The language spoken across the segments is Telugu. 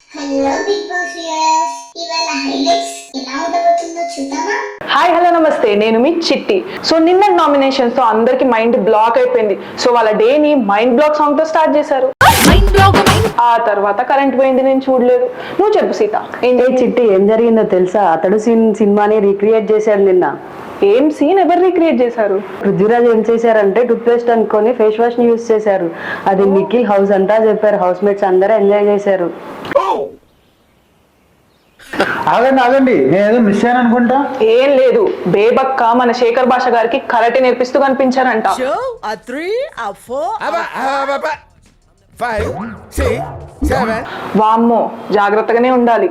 హలో బిగ్ బాస్ వ్యూయర్స్, ఇవాళ హైలైట్స్ ఎలా ఉండబోతుందో చూద్దామా? హాయ్ హలో నమస్తే, నేను మీ చిట్టి. సో నిన్న నామినేషన్స్ తో అందరికి మైండ్ బ్లాక్ అయిపోయింది. సో వాళ్ళ డే ని మైండ్ బ్లాక్ సాంగ్ తో స్టార్ట్ చేశారు. ఆ తర్వాత కరెంట్ పోయింది, నేను చూడలేదు. నువ్వు చెప్పు సీత. చిట్టి ఏం జరిగిందో తెలుసా? అతడు సినిమాని రీక్రియేట్ చేశాడు నిన్న. ఏం సీన్ ఎవరు రీక్రియేట్ చేశారు? పృథ్వీరాజ్ ఏం చేశారంటే టూత్ పేస్ట్ అనుకొని ఫేస్ వాష్ ని యూజ్ చేశారు. అది నిఖిల్ హౌస్ అంతా చెప్పారు. హౌస్ మేట్స్ అందరూ ఎంజాయ్ చేశారు. ఆగండి నేనేదో మిస్ అయ్యాను అనుకుంటా. ఏం లేదు, బేబక్క మన శేఖర్ భాష గారికి కరాటే నేర్పిస్తూ కనిపించారంట. వామ్మో, జాగ్రత్తగానే ఉండాలి.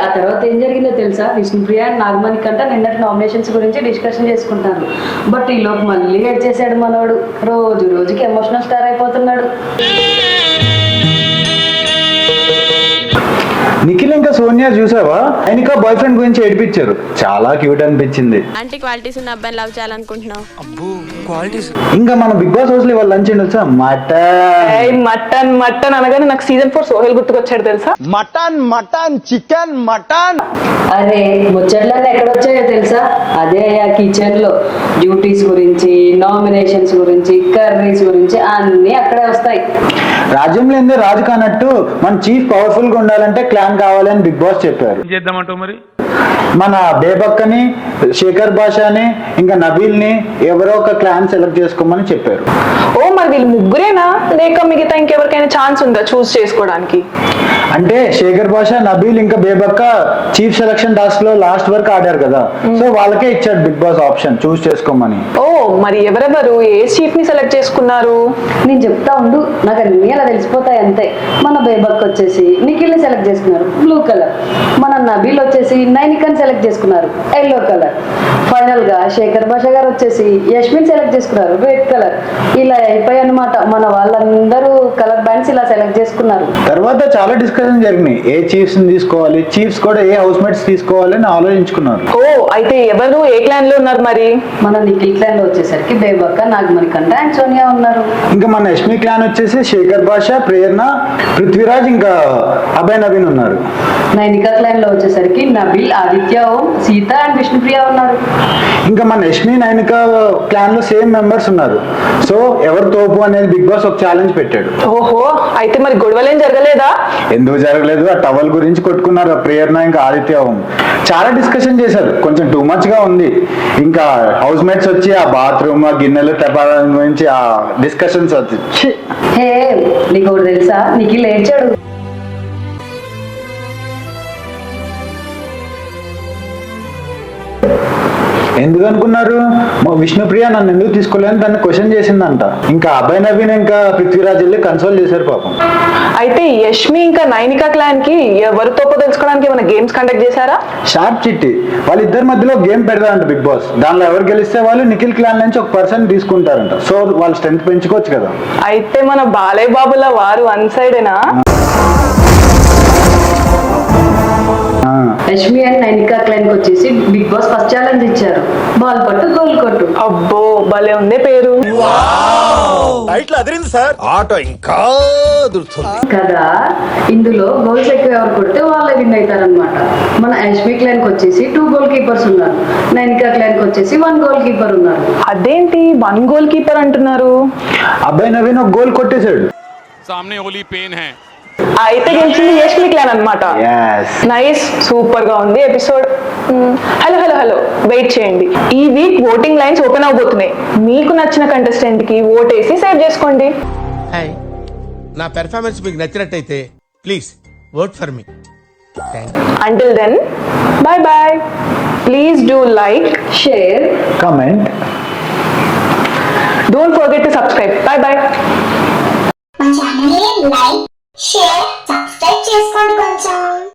ఆ తర్వాత ఏం జరిగిందో తెలుసా? విష్ణుప్రియ అండ్ నాగమణి కంట నిన్నటి నామినేషన్స్ గురించి డిస్కషన్ చేసుకుంటారు. బట్ ఈ లోపు మళ్ళీ ఏడ్ చేశాడు మనోడు. రోజు రోజుకి ఎమోషనల్ స్టార్ అయిపోతున్నాడు. నిఖిల్ ఇంకా సోనియా చూసావా? ఆయన ఇంకా బాయ్ ఫ్రెండ్ గురించి ఏడిపించారు. చాలా క్యూట్ అనిపించింది. అంటే క్వాలిటీస్ ఉన్న అబ్బాయిని లవ్ చేయాలనుకుంటున్నావు? ఇంకా మన బిగ్ బాస్ హౌస్ లో వాళ్ళు లంచ్ వచ్చా మటన్ మటన్ అనగానే నాకు సీజన్ 4 సోహెల్ గుర్తుకొచ్చాడు తెలుసా? Mutton chicken mutton. అరే ముచ్చట్లన్నీ ఎక్కడొచ్చాయో తెలుసా? అదే కిచెన్ లో డ్యూటీస్ గురించి, నామినేషన్స్ గురించి, కర్రీస్ గురించి అన్ని అక్కడే వస్తాయి. రాజ్యంలో ఏందో రాజు కానట్టు మన చీఫ్ పవర్ఫుల్ గా ఉండాలంటే క్లాన్ కావాలని బిగ్ బాస్ చెప్పారు. చేద్దామంటావు మరి? మన బేబక్కని, శేఖర్ భాషని, ఇంకా నబీల్ ని ఎవరో ఒక క్లాన్ సెలెక్ట్ చేసుకోమని చెప్పారు. ఓ మరి వీళ్ళు ముగ్గురేనా, లేక మిగతా ఇంకెవరికైనా ఛాన్స్ ఉందా చూస్ చేసుకోవడానికి? అంటే శేఖర్ భాష, నబీల్ ఇంకా బేబక్క చీఫ్ సెలక్షన్ టాస్క్ లో లాస్ట్ వరకు ఆడారు కదా, సో వాళ్ళకే ఇచ్చాడు బిగ్ బాస్ ఆప్షన్ చూస్ చేసుకోమని. ఓ మరి ఎవరెవరు ఏ చీఫ్ ని సెలెక్ట్ చేసుకున్నారు? నేను చెప్తా ఉండు, నాకు అన్ని అలా తెలిసిపోతాయి అంతే. మన బేబక్ వచ్చేసి నిఖిల్ ని సెలెక్ట్ చేసుకున్నారు, బ్లూ కలర్. మన నబీల్ వచ్చేసి నైనికన్ సెలెక్ట్ చేసుకున్నారు, ఎల్లో కలర్. ఫైనల్ గా శేఖర్ భాష గారు వచ్చేసి యష్మిన్ సెలెక్ట్ చేసుకున్నారు, రెడ్ కలర్. ఇలా అయిపోయి అనమాట. మన వాళ్ళందరూ కలర్ బ్యాండ్స్ ఇలా సెలెక్ట్ చేసుకున్నారు. తర్వాత చాలా డిస్కషన్ జరిగినాయి. ఏ చీఫ్స్ ని తీసుకోవాలి, చీఫ్స్ కూడా ఏ హౌస్ మేట్స్ తీసుకోవాలి అని ఆలోచించుకున్నారు. ఓ అయితే ఎవరు ఏ క్లాన్ లో ఉన్నారు మరి? మన నిఖిల్ క్లాన్ లో వచ్చేసరికి బేబక్క, నాగమణి కంట అండ్ సోనియా ఉన్నారు. ఇంకా మన యష్మి క్లాన్ వచ్చేసి శేఖర్ భాష, ప్రేరణ, పృథ్వీరాజ్ ఇంకా అభయ్ నవీన్ ఉన్నారు. నైనికా క్లాన్ లో వచ్చేసరికి నబీల్, ఆదిత్య, ఓం, సీత అండ్ విష్ణుప్రియ ఉన్నారు. ఇంకా మన యష్మి, నైనిక క్లాన్ లో సేమ్ మెంబర్స్ ఉన్నారు. సో ఎవరు తోపు అనేది బిగ్ బాస్ ఒక ఛాలెంజ్ పెట్టాడు. ఓహో అయితే మరి గొడవలేం జరగలేదా? ఎందుకు జరగలేదు? ఆ టవల్ గురించి కొట్టుకున్నారు ఆ ప్రేరణ ఇంకా ఆదిత్య. చాలా డిస్కషన్ చేశారు, కొంచెం టూ మచ్ గా ఉంది. ఇంకా హౌస్ మేట్స్ వచ్చి ఆ బాత్రూమ్, ఆ గిన్నెలు తెప్పాల గురించి ఆ డిస్కషన్స్ వచ్చి. హే నీకు ఒకటి తెలుసా? నిఖిల్ ఏడ్చాడు. ఎందుకు అనుకున్నారు? విష్ణుప్రియ నన్ను ఎందుకు తీసుకోలేని దాన్ని క్వశ్చన్ చేసిందంట. ఇంకా అభయ్ నవీన్ ఇంకా పృథ్వీరాజ్ వెళ్ళి కన్సోల్ చేశారు పాపం. అయితే యష్మి ఇంకా నైనికా క్లాన్ కి ఎవరు తోపో తెలుసుకోవడానికి ఏమైనా గేమ్స్ కండక్ట్ చేశారా? షార్ప్ చిట్టి వాళ్ళిద్దరి మధ్యలో గేమ్ పెడతారంట బిగ్ బాస్. దానిలో ఎవరు గెలిస్తే వాళ్ళు నిఖిల్ క్లాన్ నుంచి ఒక పర్సన్ తీసుకుంటారంట. సో వాళ్ళ స్ట్రెంత్ పెంచుకోవచ్చు కదా. అయితే మన బాలయ్య బాబుల వారు వన్ సైడేనా? యష్మి అండ్ నైనికా క్లైన్ కి వచ్చేసి బిగ్ బాస్ ఫస్ట్ ఛాలెంజ్ ఇచ్చారు, బాల్ కొట్టు గోల్ కొట్టు. అబ్బో భలే ఉందే పేరు కదా. ఇందులో గోల్స్ ఎక్కువ ఎవరు కొడితే వాళ్ళే విన్ అవుతారనమాట. మన యష్మి క్లైన్ కి వచ్చేసి 2 గోల్ కీపర్స్ ఉన్నారు, నైనికా క్లైన్ కి వచ్చేసి 1 గోల్ కీపర్ ఉన్నారు. అదేంటి 1 గోల్ కీపర్ అంటున్నారు? అబ్బాయి నవీన్ ఒక గోల్ కొట్టేశాడు. सामने ओली पेन है. అయితే గెలిచింది యష్మి క్లాన్ అన్నమాట. నైస్, సూపర్ గా ఉంది episode. Hello hello hello wait చేయండి, ఈ వీక్ ఓటింగ్ లైన్స్ ఓపెన్ అవబోతున్నాయి. మీకు నచ్చిన కంటెస్టెంట్ కి ఓటేసి సేవ్ చేసుకోండి. హాయ్, నా పెర్ఫార్మెన్స్ మీకు నచ్చినట్టయితే please vote for me. Until then bye bye. Please do like, share, comment. Don't forget to subscribe. Bye bye. మా ఛానల్ ని లైక్, షేర్, సబ్స్క్రైబ్ చేసుకోండి కొంచెం.